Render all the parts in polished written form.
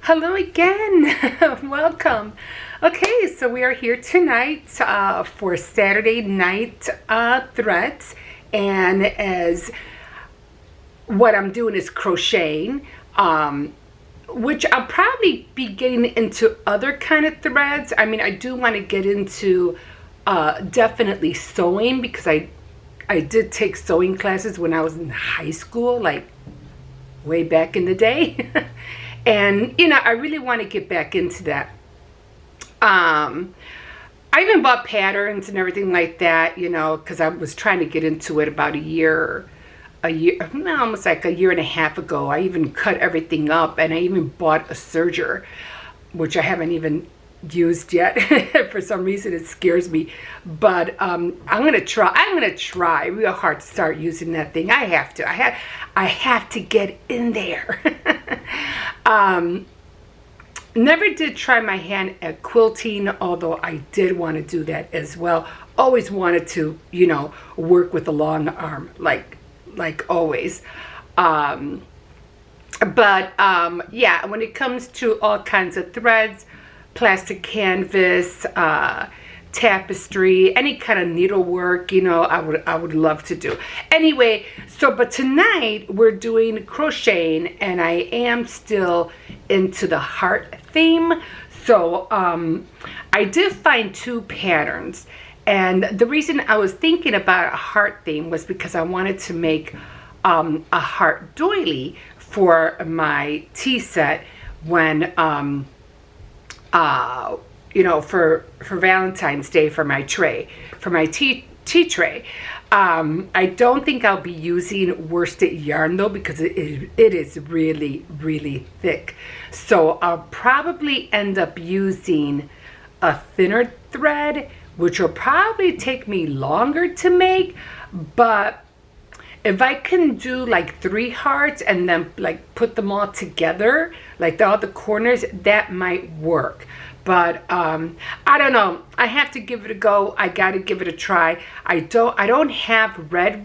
Hello again. Welcome. Okay, so we are here tonight for Saturday night threads, and as what I'm doing is crocheting, which I'll probably be getting into other kind of threads. I mean, I do want to get into definitely sewing, because I did take sewing classes when I was in high school, like way back in the day. And, you know, I really want to get back into that. I even bought patterns and everything like that, you know, because I was trying to get into it about almost like a year and a half ago. I even cut everything up, and I even bought a serger, which I haven't even used yet. For some reason it scares me, but I'm gonna try real hard to start using that thing. I have to get in there. Never did try my hand at quilting, although I did want to do that as well. Always wanted to, you know, work with a long arm, like always. Yeah, when it comes to all kinds of threads, plastic canvas, tapestry, any kind of needlework, you know, I would love to do. Anyway, but tonight we're doing crocheting, and I am still into the heart theme. So I did find two patterns, and the reason I was thinking about a heart theme was because I wanted to make a heart doily for my tea set when you know, for Valentine's Day, for my tray, for my tea tray. I don't think I'll be using worsted yarn though, because it is really, really thick. So I'll probably end up using a thinner thread, which will probably take me longer to make. But if I can do like 3 hearts and then like put them all together, like all the corners, that might work. But I don't know. I have to give it a go. I got to give it a try. I don't have red,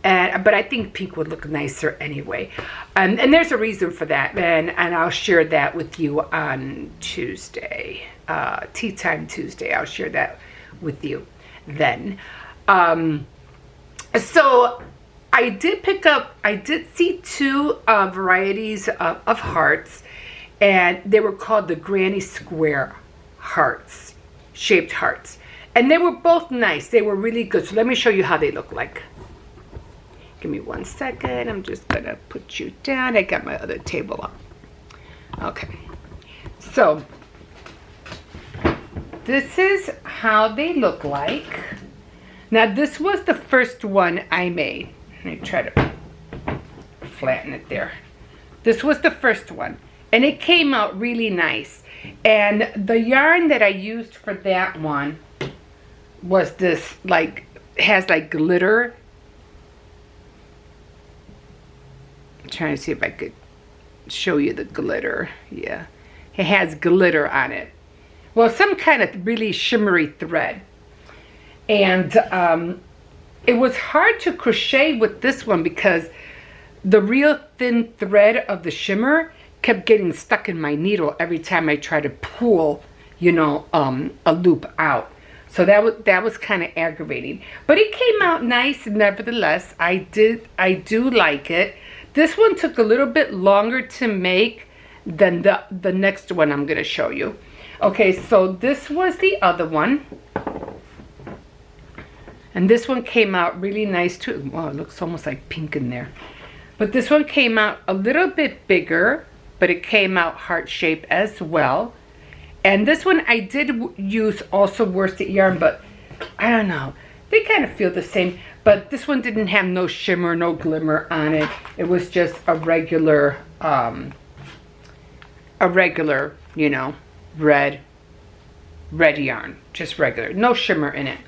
but I think pink would look nicer anyway. And there's a reason for that, and I'll share that with you on Tuesday, Tea Time Tuesday. I'll share that with you then. So I did see 2 varieties of hearts, and they were called the Granny Square hearts, shaped hearts. And they were both nice. They were really good. So let me show you how they look like. Give me 1 second. I'm just gonna put you down. I got my other table up. Okay. So this is how they look like. Now this was the first one I made. Let me try to flatten it there. This was the first one, and it came out really nice. And the yarn that I used for that one was this, like, has like glitter. I'm trying to see if I could show you the glitter. Yeah, it has glitter on it. Well, some kind of really shimmery thread. And it was hard to crochet with this one because the real thin thread of the shimmer kept getting stuck in my needle every time I tried to pull, you know, a loop out. So that was kind of aggravating. But it came out nice nevertheless. I do like it. This one took a little bit longer to make than the next one I'm going to show you. Okay, so this was the other one. And this one came out really nice too. Wow, it looks almost like pink in there. But this one came out a little bit bigger, but it came out heart shape as well. And this one I did use also worsted yarn, but I don't know. They kind of feel the same, but this one didn't have no shimmer, no glimmer on it. It was just a regular, you know, red yarn, just regular, no shimmer in it.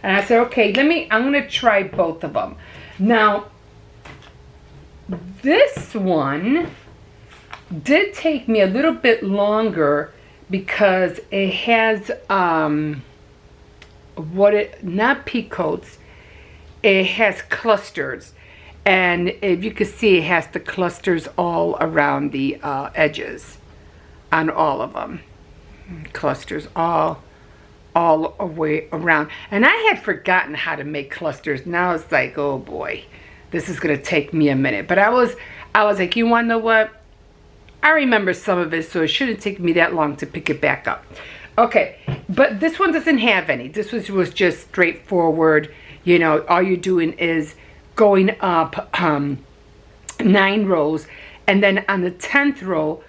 And I said, okay, I'm gonna try both of them. Now, this one did take me a little bit longer because it has, not peacoats, it has clusters. And if you can see, it has the clusters all around the edges. on all of them. Clusters all the way around. And I had forgotten how to make clusters. Now it's like, oh boy, this is gonna take me a minute. But I was like, you wanna know what? I remember some of it, so it shouldn't take me that long to pick it back up. Okay, but this one doesn't have any. This was just straightforward. You know, all you're doing is going up 9 rows, and then on the 10th row,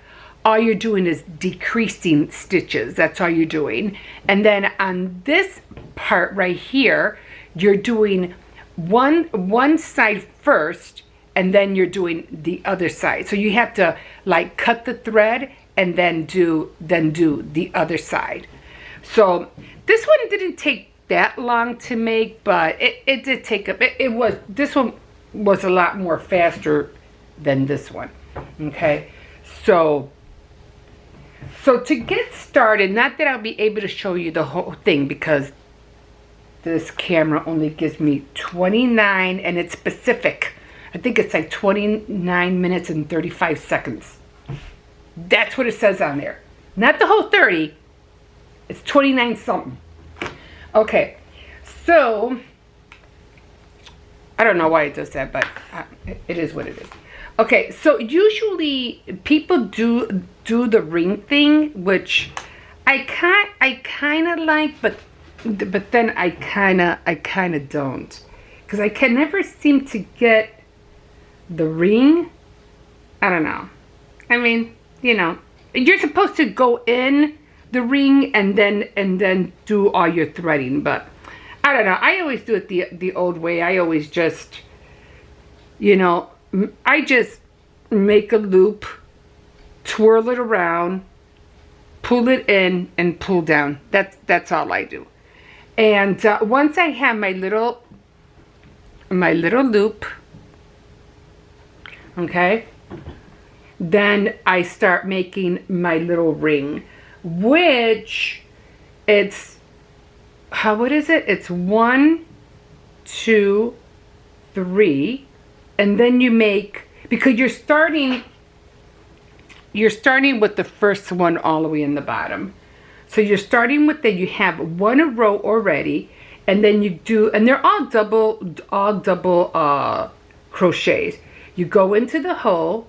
all you're doing is decreasing stitches. That's all you're doing. And then on this part right here, you're doing one side first, and then you're doing the other side. So you have to like cut the thread and then do the other side. So this one didn't take that long to make, but it did take this one was a lot more faster than this one. Okay, so to get started, not that I'll be able to show you the whole thing because this camera only gives me 29, and it's specific. I think it's like 29 minutes and 35 seconds. That's what it says on there. Not the whole 30. It's 29 something. Okay, so I don't know why it does that, but it is what it is. Okay, so usually people do the ring thing, which I kind of like, but then I kind of don't, because I can never seem to get the ring. I don't know. I mean, you know, you're supposed to go in the ring and then do all your threading, but I don't know. I always do it the old way. I always just, you know, I just make a loop, twirl it around, pull it in, and pull down. That's all I do. And once I have my little loop, okay, then I start making my little ring, which it's, what is it? It's 1, 2, 3, and then you make, because you're starting with the first one all the way in the bottom. So you're starting with that, you have 1 row already, and then you do, and they're all double crochets. You go into the hole,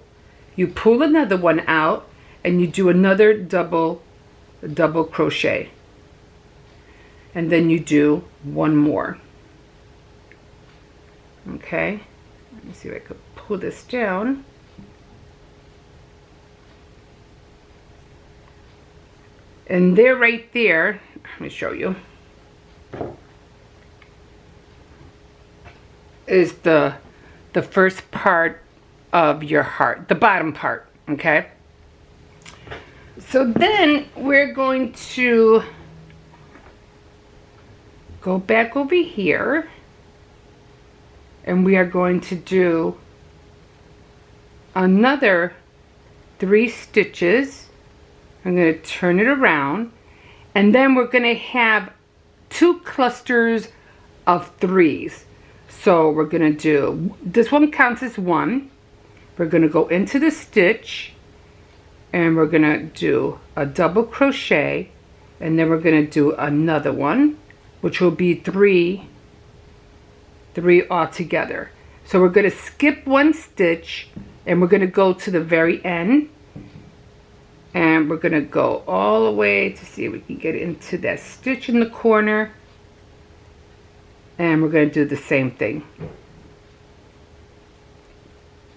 you pull another one out, and you do another double crochet. And then you do 1 more. Okay, let me see if I could pull this down. And there, right there, let me show you, is the first part of your heart, the bottom part, okay? So then we're going to go back over here, and we are going to do another 3 stitches. I'm going to turn it around, and then we're going to have 2 clusters of 3s. So we're going to do, this one counts as 1. We're going to go into the stitch, and we're going to do a double crochet, and then we're going to do another one, which will be 3 all together. So we're going to skip 1 stitch, and we're going to go to the very end, and we're going to go all the way to see if we can get into that stitch in the corner, and we're going to do the same thing.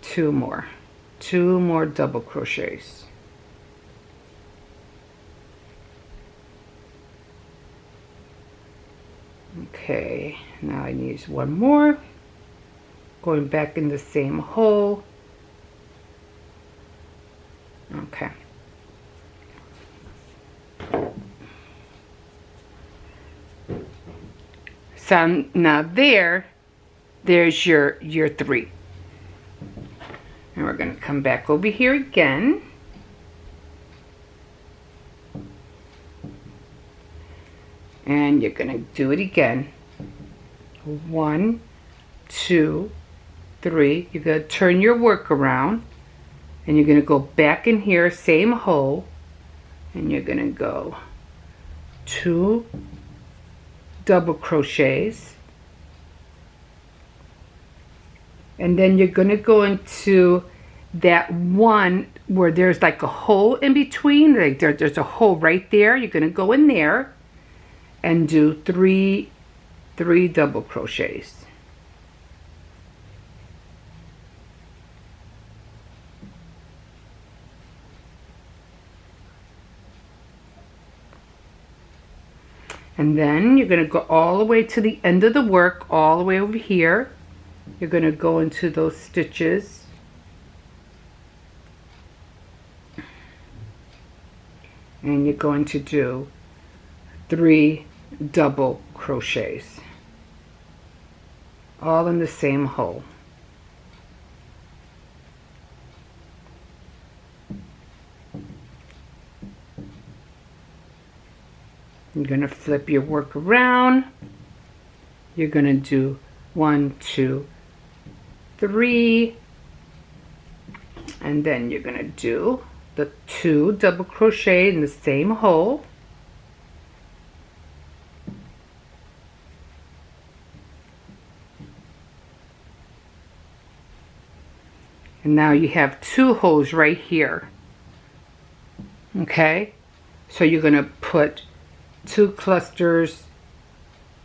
2 more double crochets. Okay, now I need 1 more, going back in the same hole. Okay. So now there's your 3. And we're going to come back over here again. And you're going to do it again. 1, 2, 3. You're going to turn your work around, and you're going to go back in here, same hole, and you're going to go 2 double crochets, and then you're going to go into that one where there's like a hole in between, like there's a hole right there. You're going to go in there and do three double crochets. And then you're going to go all the way to the end of the work, all the way over here. You're going to go into those stitches. And you're going to do 3 double crochets, all in the same hole. You're going to flip your work around. You're going to do 1, 2, 3, and then you're going to do the 2 double crochet in the same hole. And now you have 2 holes right here. Okay, so you're going to put 2 clusters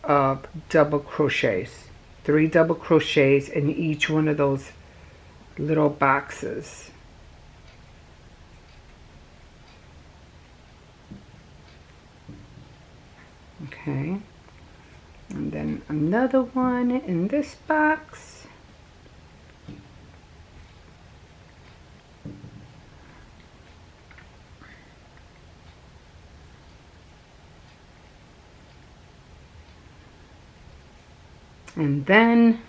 of double crochets, 3 double crochets in each one of those little boxes. Okay, and then another one in this box. And then,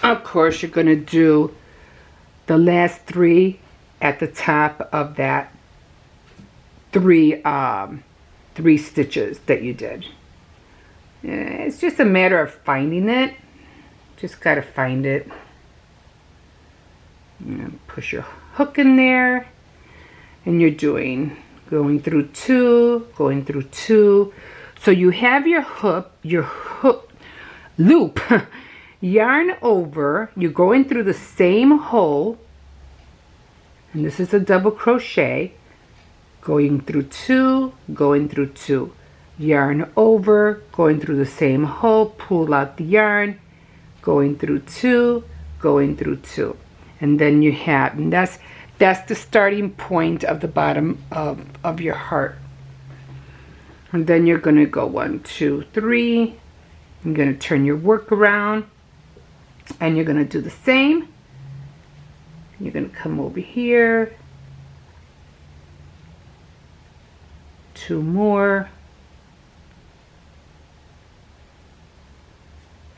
of course, you're going to do the last 3 at the top of that 3 stitches that you did. It's just a matter of finding it. Just got to find it. Push your hook in there, and you're going through 2, going through 2. So you have your hook loop, yarn over, you're going through the same hole, and this is a double crochet, going through 2, going through 2, yarn over, going through the same hole, pull out the yarn, going through 2, going through 2, and then you have, and that's the starting point of the bottom of your heart. And then you're going to go 1, 2, 3. You're going to turn your work around, and you're going to do the same. You're going to come over here, 2 more,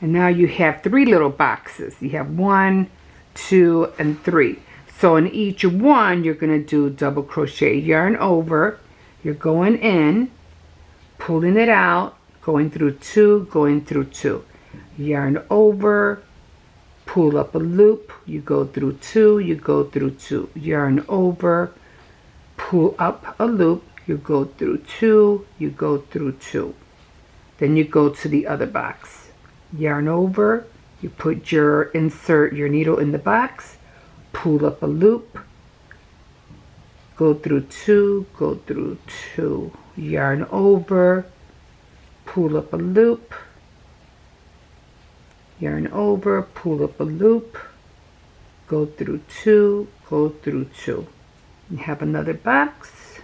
and now you have 3 little boxes. You have 1, 2, and 3. So in each one, you're going to do double crochet, yarn over. You're going in, pulling it out, going through 2, going through 2, yarn over, pull up a loop, you go through 2, you go through 2, yarn over, pull up a loop, you go through 2, you go through 2. Then you go to the other box, yarn over, you put insert your needle in the box, pull up a loop, go through 2, go through 2, yarn over, pull up a loop, yarn over, pull up a loop, go through 2, go through 2. You have another box,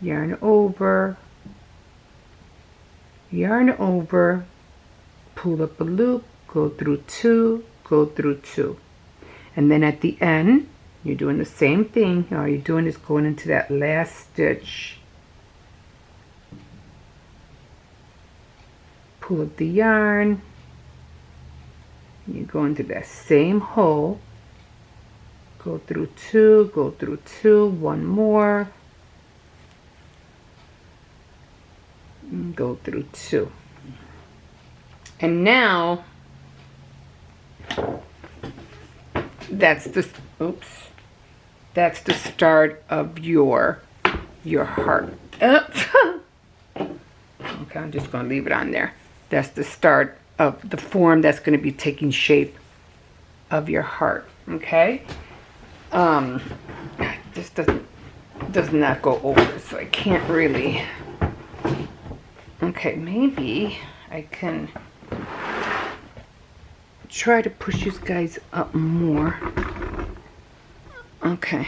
yarn over, pull up a loop, go through 2, go through 2. And then at the end, you're doing the same thing. All you're doing is going into that last stitch, pull up the yarn, you go into that same hole, go through 2, go through 2, 1 more, and go through 2. And now that's the start of your your heart. Okay, I'm just going to leave it on there. That's the start of the form that's going to be taking shape of your heart. Okay. This does not go over, so I can't really. Okay, maybe I can try to push you guys up more. Okay.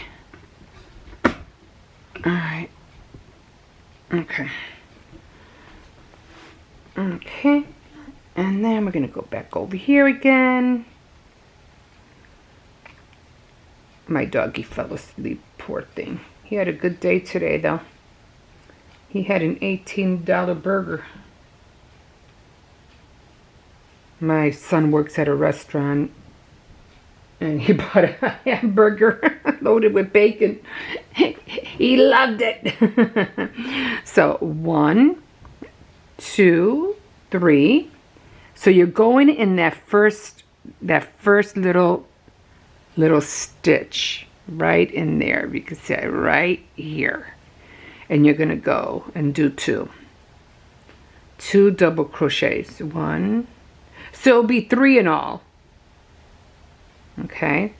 All right. Okay. Okay. And then we're going to go back over here again. My doggy fell asleep, poor thing. He had a good day today, though. He had an $18 burger. My son works at a restaurant, and he bought a hamburger loaded with bacon. He loved it. So 1, 2, 3. So you're going in that first little stitch right in there. You can see it right here. And you're going to go and do 2 double crochets. 1. So it'll be 3 in all. Okay.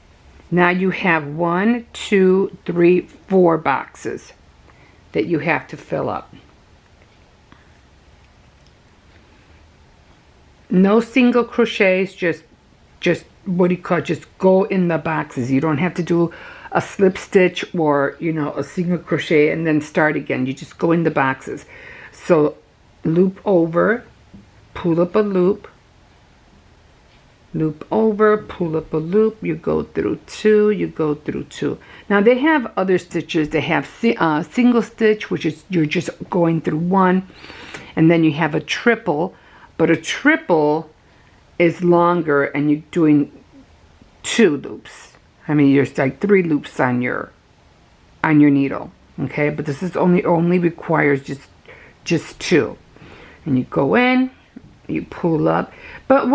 Now you have 1, 2, 3, 4 boxes that you have to fill up. No single crochets, just what do you call it? Just go in the boxes. You don't have to do a slip stitch or, you know, a single crochet and then start again. You just go in the boxes. So loop over, pull up a loop, loop over, pull up a loop, you go through 2, you go through 2. Now they have other stitches. They have single stitch, which is you're just going through 1, and then you have a triple, but a triple is longer and you're doing 2 loops. I mean, there's like 3 loops on your needle, okay? But this is only requires just 2. And you go in, you pull up. But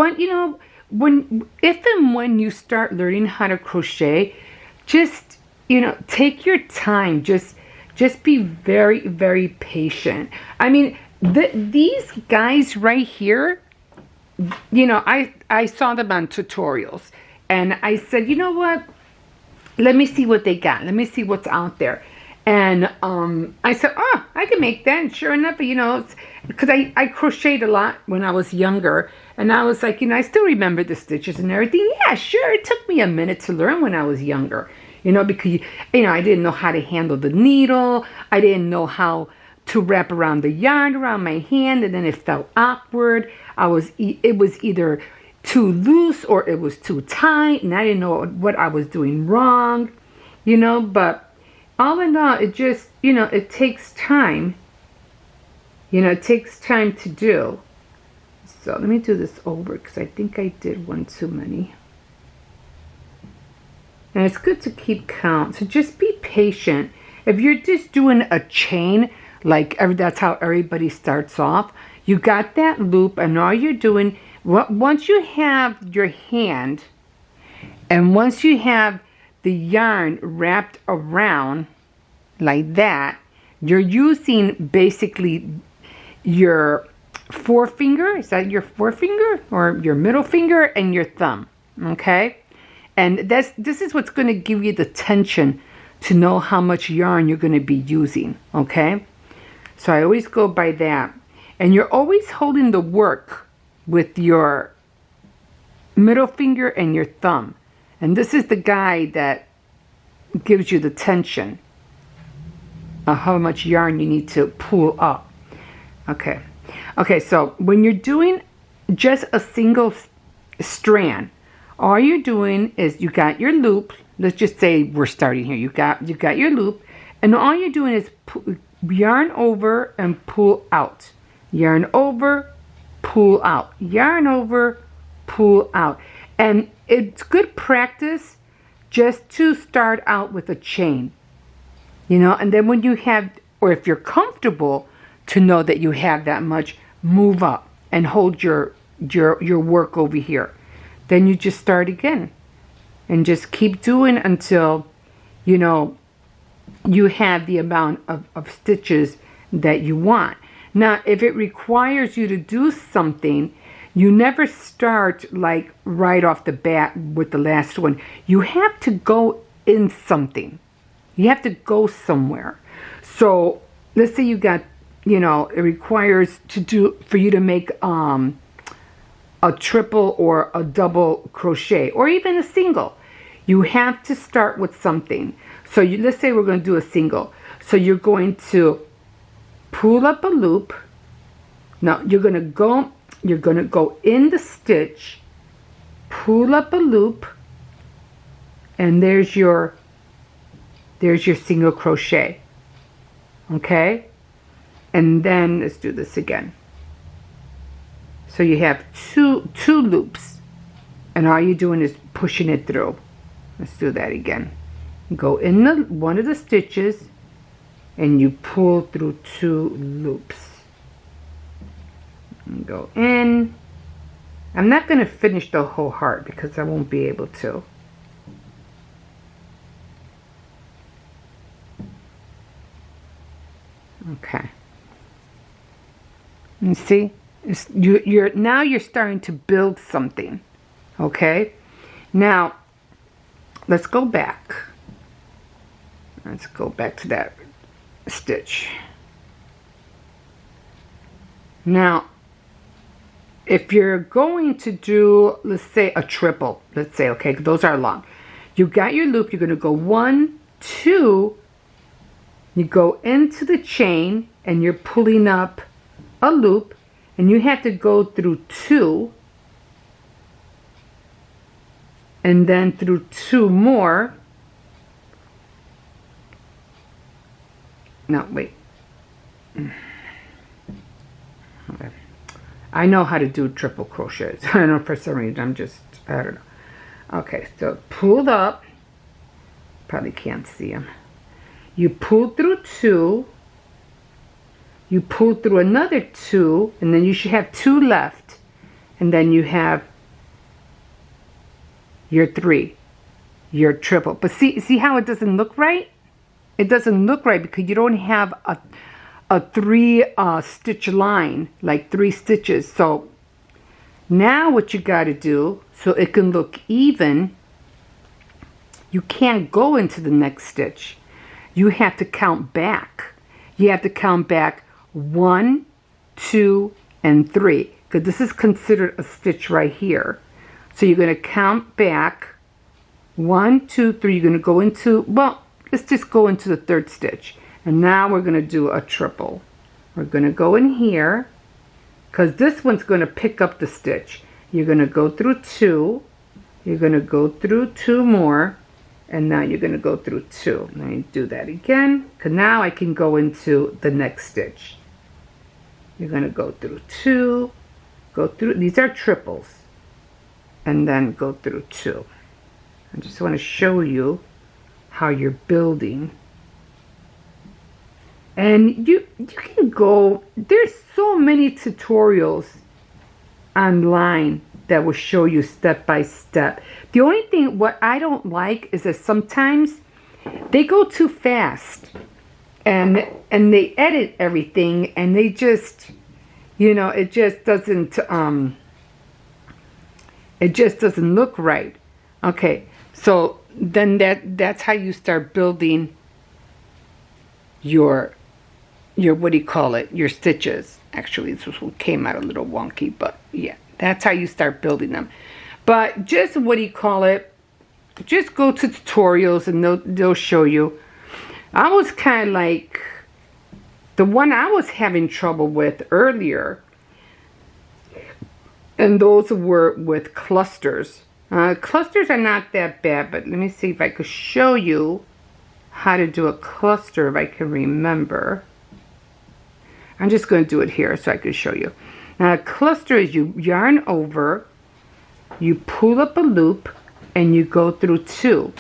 if and when you start learning how to crochet, just, you know, take your time. Just be very, very patient. I mean, these guys right here, you know, I saw them on tutorials, and I said, you know what? Let me see what they got. Let me see what's out there. And I said, oh, I can make that. And sure enough, you know, because I crocheted a lot when I was younger. And I was like, you know, I still remember the stitches and everything. Yeah, sure. It took me a minute to learn when I was younger. You know, because, you know, I didn't know how to handle the needle. I didn't know how to wrap around the yarn around my hand. And then it felt awkward. It was either too loose or it was too tight. And I didn't know what I was doing wrong. You know, but all in all, it just, you know, it takes time. You know, it takes time to do. So let me do this over because I think I did one too many. And it's good to keep count. So just be patient. If you're just doing a chain, like that's how everybody starts off, you got that loop, and all you're doing, once you have your hand, and once you have the yarn wrapped around like that, you're using basically your forefinger. Is that your forefinger or your middle finger and your thumb? Okay, and this is what's going to give you the tension to know how much yarn you're going to be using. Okay, so I always go by that, and you're always holding the work with your middle finger and your thumb. And this is the guide that gives you the tension of how much yarn you need to pull up. Okay. Okay, so when you're doing just a single strand, all you're doing is you got your loop. Let's just say we're starting here. You got your loop, and all you're doing is yarn over and pull out. Yarn over, pull out. Yarn over, pull out. And it's good practice just to start out with a chain, you know, and then when you have, or if you're comfortable to know that you have that much, move up and hold your work over here. Then you just start again and just keep doing until, you know, you have the amount of stitches that you want. Now, if it requires you to do something, you never start like right off the bat with the last one. You have to go in something. You have to go somewhere. So let's say you got, you know, it requires for you to make a triple or a double crochet or even a single. You have to start with something. So let's say we're going to do a single. So you're going to pull up a loop. Now you're going to go in the stitch, pull up a loop, and there's your single crochet. Okay? And then let's do this again. So you have two loops, and all you're doing is pushing it through. Let's do that again. Go in one of the stitches, and you pull through 2 loops. And go in. I'm not going to finish the whole heart because I won't be able to. Okay. You see, now you're starting to build something. Okay. Now, let's go back. Let's go back to that stitch. Now, if you're going to do, let's say a triple, let's say, okay, those are long. You got your loop, you're going to go 1, 2, you go into the chain and you're pulling up a loop, and you have to go through 2 and then through 2 more. No, wait. Okay. I know how to do triple crochets. I don't know, for some reason I don't know. Okay, so pulled up. Probably can't see them. You pull through 2. You pull through another 2, and then you should have 2 left. And then you have your 3, your triple. But see how it doesn't look right? It doesn't look right because you don't have a 3 stitch line, like 3 stitches. So now what you got to do, so it can look even, you can't go into the next stitch. You have to count back. You have to count back 1, 2, and 3, because this is considered a stitch right here. So you're going to count back 1, 2, 3. You're going to go into, well, let's just go into the 3rd stitch. And now we're going to do a triple. We're going to go in here, because this one's going to pick up the stitch. You're going to go through 2. You're going to go through 2 more. And now you're going to go through 2. Let me do that again, because now I can go into the next stitch. You're going to go through 2, go through, these are triples, and then go through 2. I just want to show you how you're building. And you can go, there's so many tutorials online that will show you step by step. The only thing what I don't like is that sometimes they go too fast and they edit everything, and they just, you know, it just doesn't look right. Okay, so then that's how you start building your what do you call it, your stitches. Actually, this one came out a little wonky, but yeah, that's how you start building them. But just what do you call it, just go to tutorials and they'll show you. I was kind of like, the one I was having trouble with earlier, and those were with clusters. Clusters are not that bad, but let me see if I could show you how to do a cluster if I can remember. I'm just going to do it here so I can show you. Now, a cluster is you yarn over, you pull up a loop, and you go through 2.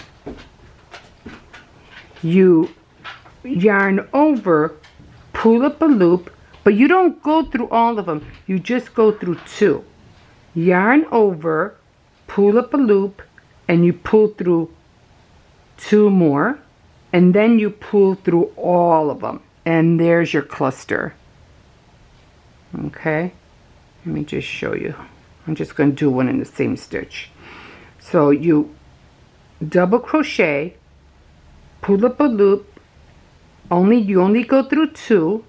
You yarn over, pull up a loop, but you don't go through all of them. You just go through 2. Yarn over, pull up a loop, and you pull through 2 more. and then you pull through all of them, and there's your cluster. Okay, let me just show you. I'm just going to do one in the same stitch. So you double crochet, pull up a loop, you only go through 2.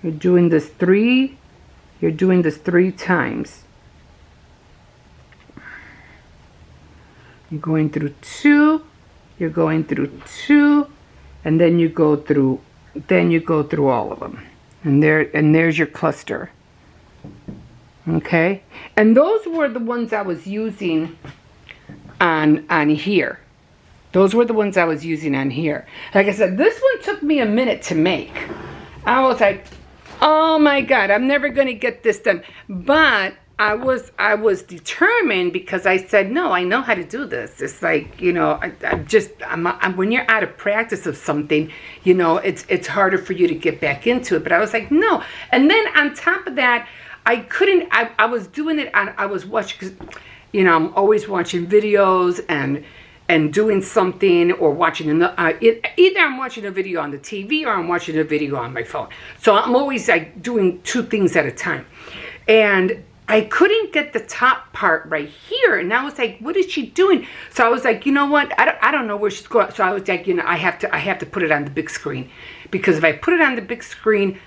You're doing this 3 times. You're going through 2, you're going through 2, and then you go through all of them. And there's your cluster. Okay? And those were the ones I was using on here. Those were the ones I was using on here. Like I said, this one took me a minute to make. I was like, oh my God, I'm never gonna get this done. But I was determined, because I said, no, I know how to do this. It's like, you know, when you're out of practice of something, you know, it's harder for you to get back into it. But I was like, no. And then on top of that, I was doing it, I was watching, because, you know, I'm always watching videos and doing something, or watching either I'm watching a video on the TV or I'm watching a video on my phone. So I'm always like doing 2 things at a time. And I couldn't get the top part right here, and I was like, what is she doing? So I was like, you know what, I don't know where she's going. So I was like, you know, I have to put it on the big screen, because if I put it on the big screen,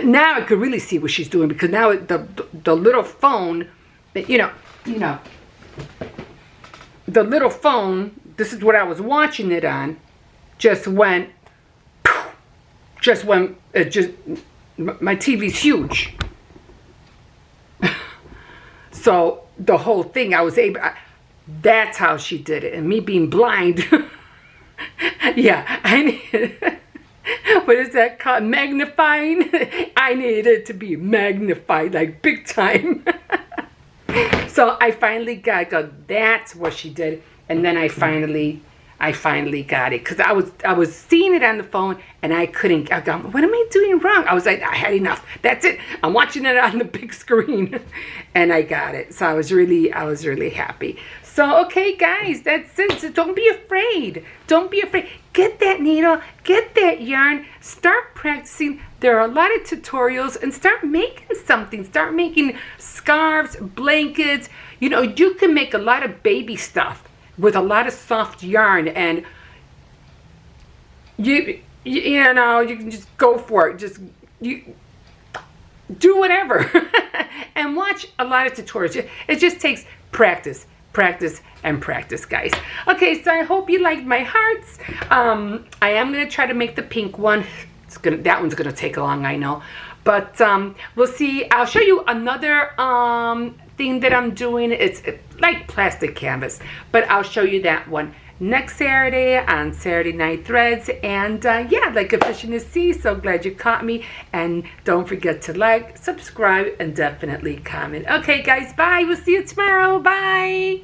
now I could really see what she's doing, because now the little phone, you know, the little phone, this is what I was watching it on, my TV's huge. So the whole thing, that's how she did it. And me being blind, yeah, I needed, what is that called? Magnifying? I needed it to be magnified, like big time. So I finally that's what she did. And then I finally got it, because I was seeing it on the phone, and I couldn't. I go, what am I doing wrong? I was like, I had enough. That's it. I'm watching it on the big screen, and I got it. So I was really happy. So okay, guys, that's it. So don't be afraid. Don't be afraid. Get that needle, get that yarn, start practicing. There are a lot of tutorials, and start making something. Start making scarves, blankets. You know, you can make a lot of baby stuff with a lot of soft yarn, and you know, you can just go for it. You do whatever and watch a lot of tutorials. It just takes practice, and practice, guys. Okay, so I hope you liked my hearts. I am gonna try to make the pink one. That one's gonna take long, I know, but we'll see. I'll show you another thing that I'm doing. It's like plastic canvas, but I'll show you that one next Saturday on Saturday Night Threads. And yeah, like a fish in the sea. So glad you caught me, and don't forget to like, subscribe, and definitely comment. Okay, guys, bye. We'll see you tomorrow. Bye.